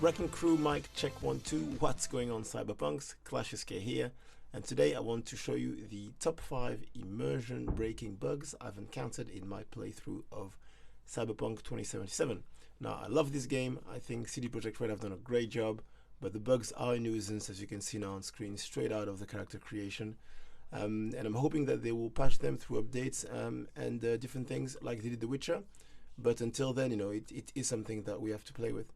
Wrecking Crew mic check 1 2. What's going on, Cyberpunks? Clash SK here, and today I want to show you the top 5 immersion breaking bugs I've encountered in my playthrough of Cyberpunk 2077. Now, I love this game. I think CDProjekt RED have done a great job, but the bugs are a nuisance, as you can see now on screen, straight out of the character creation. And I'm hoping that they will patch them through updates and different things like they did The Witcher. But until then, it is something that we have to play with.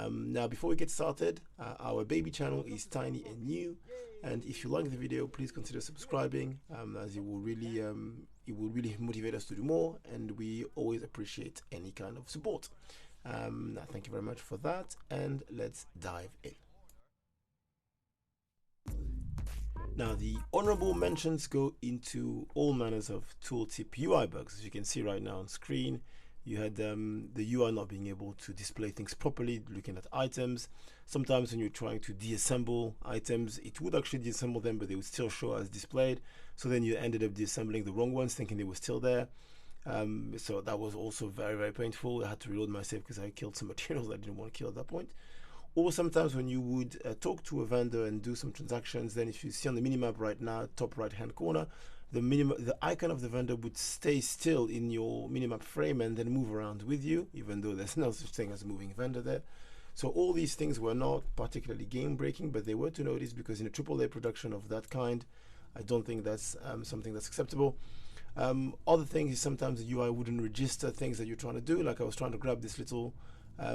Now, before we get started, our baby channel is tiny and new, and if you like the video, please consider subscribing, as it will really motivate us to do more, and we always appreciate any kind of support. Thank you very much for that, and let's dive in. Now, the honorable mentions go into all manners of tooltip UI bugs. As you can see right now on screen, you had the UI not being able to display things properly, looking at items. Sometimes when you're trying to deassemble items, it would actually deassemble them, but they would still show as displayed. So then you ended up deassembling the wrong ones, thinking they were still there. So that was also very, very painful. I had to reload my save because I killed some materials I didn't want to kill at that point. Or sometimes when you would talk to a vendor and do some transactions, then if you see on the minimap right now, top right hand corner, the icon of the vendor would stay still in your minimap frame and then move around with you, even though there's no such thing as a moving vendor there. So all these things were not particularly game breaking, but they were to notice because in a AAA production of that kind, I don't think that's something that's acceptable. Other things is sometimes the UI wouldn't register things that you're trying to do. Like I was trying to grab this little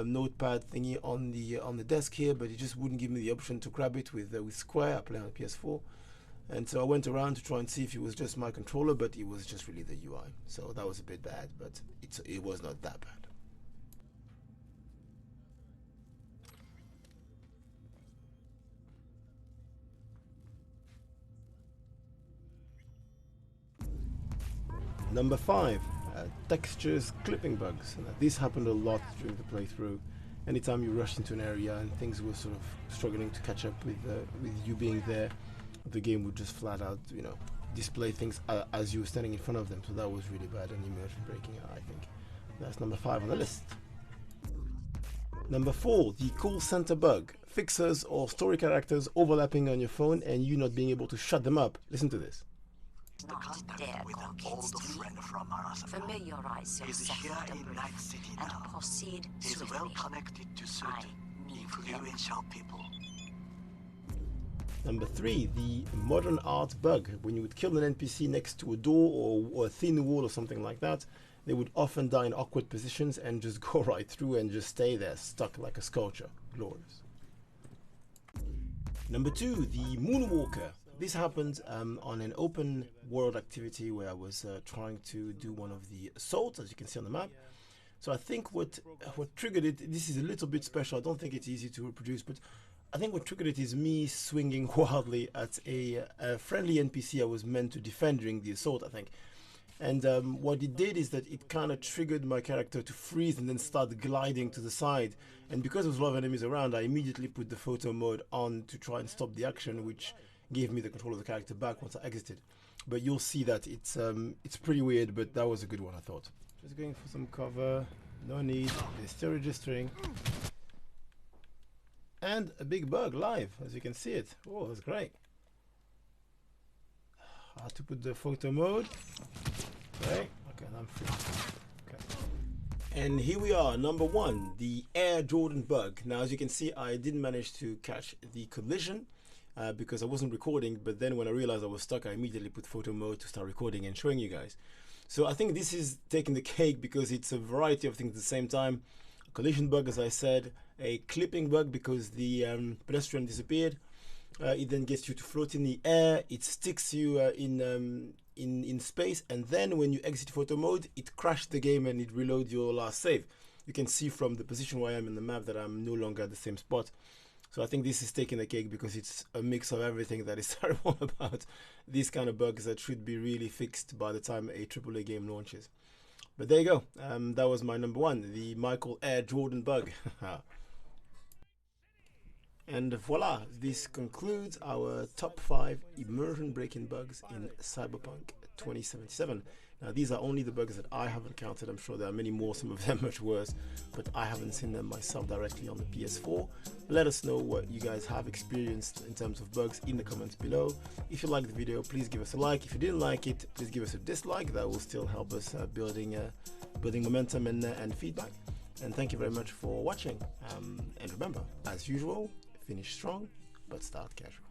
notepad thingy on the desk here, but it just wouldn't give me the option to grab it with Square. I play on PS4, and so I went around to try and see if it was just my controller, but it was just really the UI. So that was a bit bad, but it was not that bad. Number 5, textures clipping bugs. This happened a lot during the playthrough. Anytime you rushed into an area and things were sort of struggling to catch up with you being there, the game would just flat out, display things as you were standing in front of them. So that was really bad and immersion breaking, I think. That's number 5 on the list. Number 4, the call center bug. Fixers or story characters overlapping on your phone and you not being able to shut them up. Listen to this. Not dare go against me. Familiarize yourself with the brief and proceed swiftly. Well connected to certain influential people. Number 3, the modern art bug. When you would kill an NPC next to a door or a thin wall or something like that, they would often die in awkward positions and just go right through and just stay there, stuck like a sculpture. Glorious. Number 2, the Moonwalker. This happened on an open world activity where I was trying to do one of the assaults, as you can see on the map. So I think what triggered it, this is a little bit special, I don't think it's easy to reproduce, but I think what triggered it is me swinging wildly at a friendly NPC I was meant to defend during the assault, I think. And what it did is that it kind of triggered my character to freeze and then start gliding to the side. And because there was a lot of enemies around, I immediately put the photo mode on to try and stop the action, which gave me the control of the character back once I exited. But you'll see that it's pretty weird, but that was a good one, I thought. Just going for some cover, no need, they're still registering. And a big bug live, as you can see it. Oh, that's great. I had to put the photo mode. Okay, I'm free. Okay. And here we are, number 1, the Air Jordan bug. Now, as you can see, I didn't manage to catch the collision because I wasn't recording, but then when I realized I was stuck, I immediately put photo mode to start recording and showing you guys. So I think this is taking the cake because it's a variety of things at the same time. A collision bug, as I said, a clipping bug because the pedestrian disappeared. It then gets you to float in the air, it sticks you in space, and then when you exit photo mode, it crashed the game and it reloads your last save. You can see from the position where I am in the map that I'm no longer at the same spot. So I think this is taking the cake because it's a mix of everything that is terrible about these kind of bugs that should be really fixed by the time a AAA game launches. But there you go. That was my number 1, the Michael Air Jordan bug. And voila, this concludes our top 5 immersion breaking bugs in Cyberpunk 2077. These are only the bugs that I have encountered. I'm sure there are many more, some of them much worse, but I haven't seen them myself directly on the PS4. Let us know what you guys have experienced in terms of bugs in the comments below. If you liked the video, please give us a like. If you didn't like it, please give us a dislike. That will still help us building momentum and feedback. And thank you very much for watching. And remember, as usual, finish strong, but start casual.